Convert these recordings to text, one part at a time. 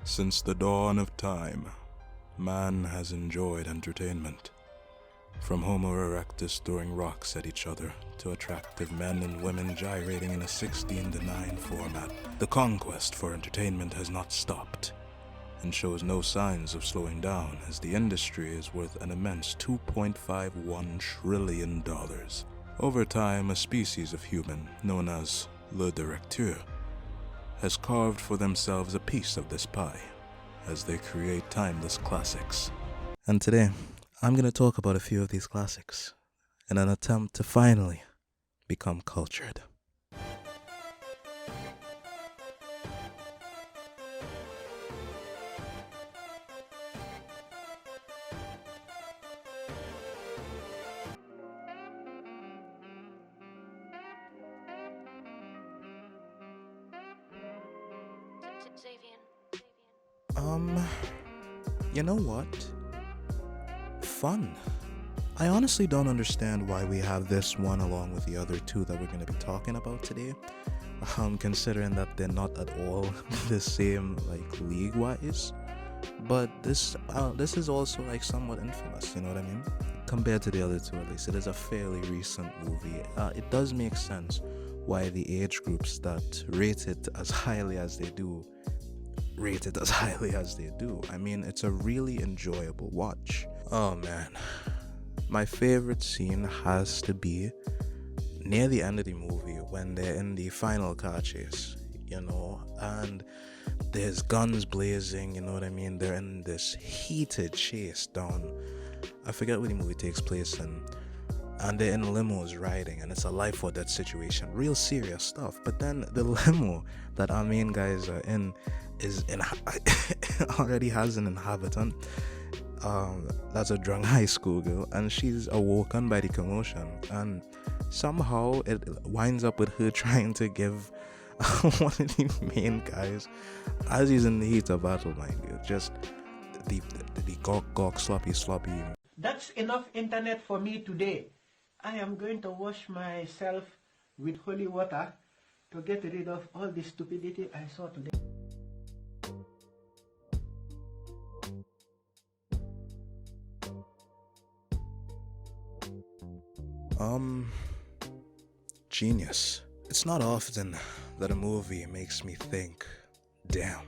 Since the dawn of time, man has enjoyed entertainment. From Homo erectus throwing rocks at each other to attractive men and women gyrating in a 16:9 format, the conquest for entertainment has not stopped and shows no signs of slowing down as the industry is worth an immense $2.51 trillion. Over time, a species of human known as le directeur has carved for themselves a piece of this pie as they create timeless classics. And today, I'm going to talk about a few of these classics in an attempt to finally become cultured. You know what? Fun. I honestly don't understand why we have this one along with the other two that we're going to be talking about today. Considering that they're not at all the same, like, league-wise. But this is also, like, somewhat infamous, you know what I mean? Compared to the other two, at least. It is a fairly recent movie. It does make sense why the age groups that rate it as highly as they do. I mean, it's a really enjoyable watch. Oh man, my favorite scene has to be near the end of the movie when they're in the final car chase, you know, and there's guns blazing, you know what I mean? They're in this heated chase down, I forget where the movie takes place in, and they're in limos riding, and it's a life or death situation, real serious stuff. But then the limo that our main guys are in already has an inhabitant. That's a drunk high school girl, and she's awoken by the commotion, and somehow it winds up with her trying to give one of the main guys, as he's in the heat of battle, mind you, just the gawk sloppy. That's enough internet for me today. I am going to wash myself with holy water to get rid of all the stupidity I saw today. Genius. It's not often that a movie makes me think, damn,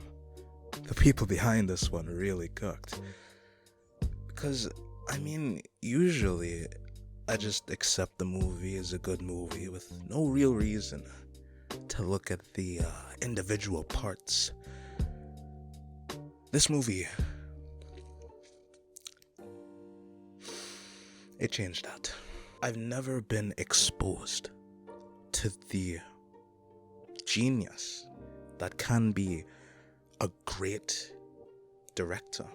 the people behind this one really cooked. Because, I mean, usually I just accept the movie as a good movie with no real reason to look at the individual parts. This movie, it changed that. I've never been exposed to the genius that can be a great director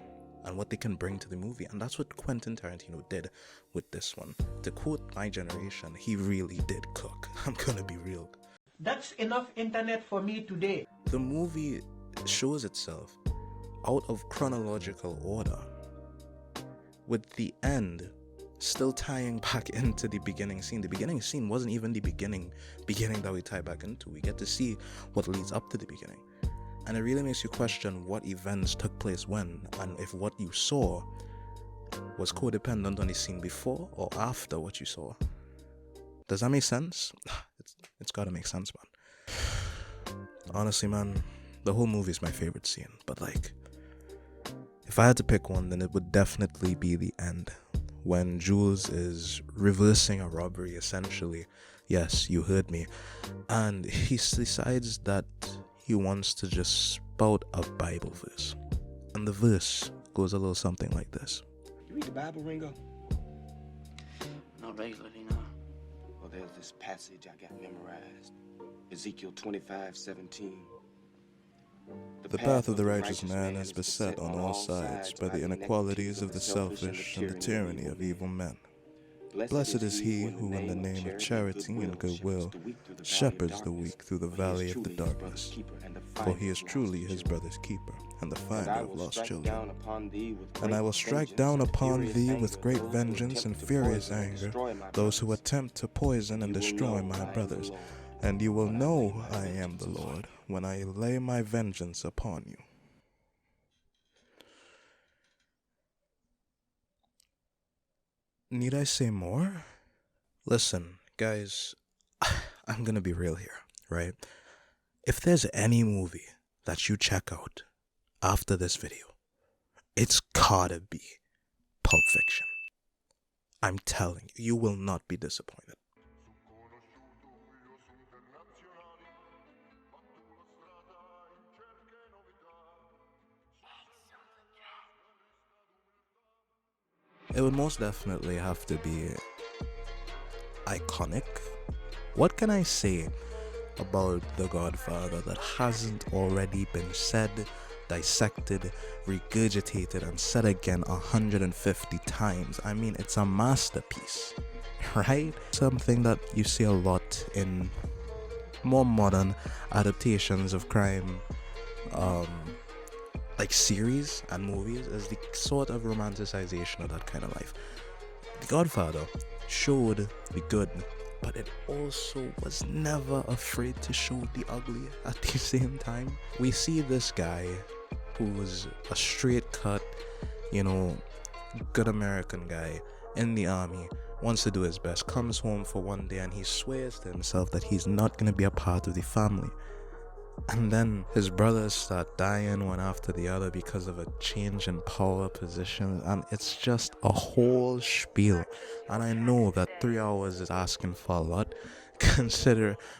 and what they can bring to the movie. And that's what Quentin Tarantino did with this one. To quote my generation, he really did cook. I'm gonna be real. That's enough internet for me today. The movie shows itself out of chronological order, with the end still tying back into the beginning scene. The beginning scene wasn't even the beginning that we tie back into. We get to see what leads up to the beginning. And it really makes you question what events took place when, and if what you saw was codependent on the scene before or after what you saw. Does that make sense? It's gotta make sense, man. Honestly, man, the whole movie is my favorite scene. But, like, if I had to pick one, then it would definitely be the end. When Jules is reversing a robbery, essentially. Yes, you heard me. And he decides that he wants to just spout a Bible verse. And the verse goes a little something like this. You read the Bible, Ringo? Not regularly, no. Well, there's this passage I got memorized. Ezekiel 25:17. The path of the righteous man is beset on all sides by the inequalities of the selfish and the tyranny of evil men. Blessed is he who, in the name of charity and goodwill, shepherds the weak through the valley of the darkness. For he is truly his brother's keeper, and the finder of lost children. And I will strike down upon thee with great vengeance and furious anger those who attempt to poison and destroy my brothers. And you will know I am the Lord when I lay my vengeance upon you. Need I say more? Listen, guys, I'm gonna be real here, right? If there's any movie that you check out after this video, it's gotta be Pulp Fiction. I'm telling you, you will not be disappointed. It would most definitely have to be iconic. What can I say about The Godfather that hasn't already been said, dissected, regurgitated, and said again 150 times? I mean, it's a masterpiece, right? Something that you see a lot in more modern adaptations of crime, like series and movies, is the sort of romanticization of that kind of life. The Godfather showed the good, but it also was never afraid to show the ugly at the same time. We see this guy who's a straight cut, good American guy in the army, wants to do his best, comes home for one day and he swears to himself that he's not going to be a part of the family. And then his brothers start dying one after the other because of a change in power positions, and it's just a whole spiel. And I know that 3 hours is asking for a lot,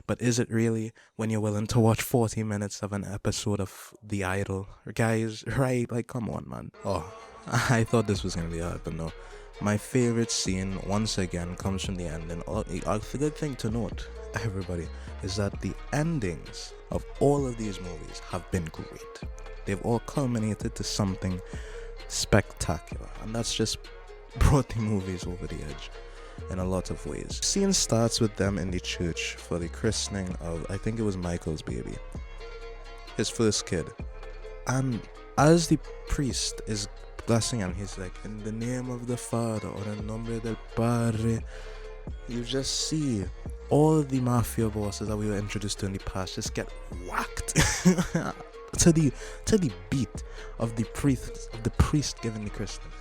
but is it really when you're willing to watch 40 minutes of an episode of The Idol? Guys, right? Like, come on, man. Oh, I thought this was gonna be hard, but no. My favorite scene, once again, comes from the ending. A good thing to note, everybody, is that the endings of all of these movies have been great. They've all culminated to something spectacular, and that's just brought the movies over the edge in a lot of ways. The scene starts with them in the church for the christening of, I think it was Michael's baby, his first kid. And as the priest is blessing him, he's like, in the name of the Father, or in nombre del Padre. You just see all the mafia bosses that we were introduced to in the past just get whacked to the beat of the priest giving the christening.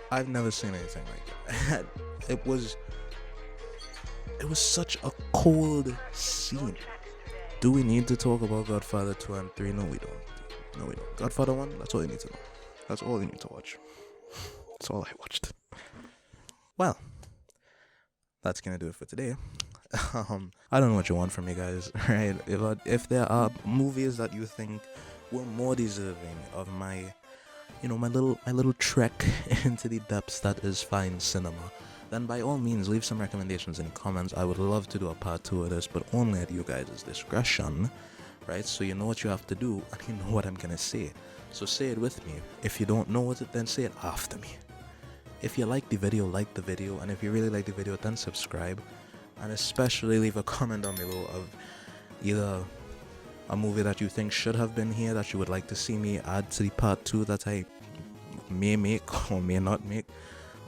I've never seen anything like that. It was such a cold scene. Do we need to talk about Godfather 2 and 3? No, we don't. Godfather 1, that's all you need to know. That's all you need to watch. That's all I watched. Well, that's gonna do it for today. I don't know what you want from me, guys, right? If there are movies that you think were more deserving of my little trek into the depths that is fine cinema, then by all means leave some recommendations in the comments. I would love to do a part 2 of this, but only at you guys' discretion, right? So you know what you have to do, and you know what I'm gonna say. So say it with me. If you don't know it, then say it after me. If you like the video, like the video, and if you really like the video, then subscribe, and especially leave a comment down below of either a movie that you think should have been here that you would like to see me add to the part 2 that I may make or may not make,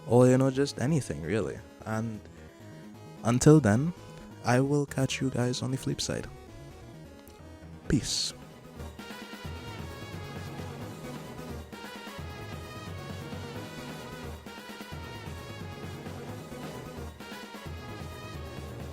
or just anything really. And until then, I will catch you guys on the flip side. Peace.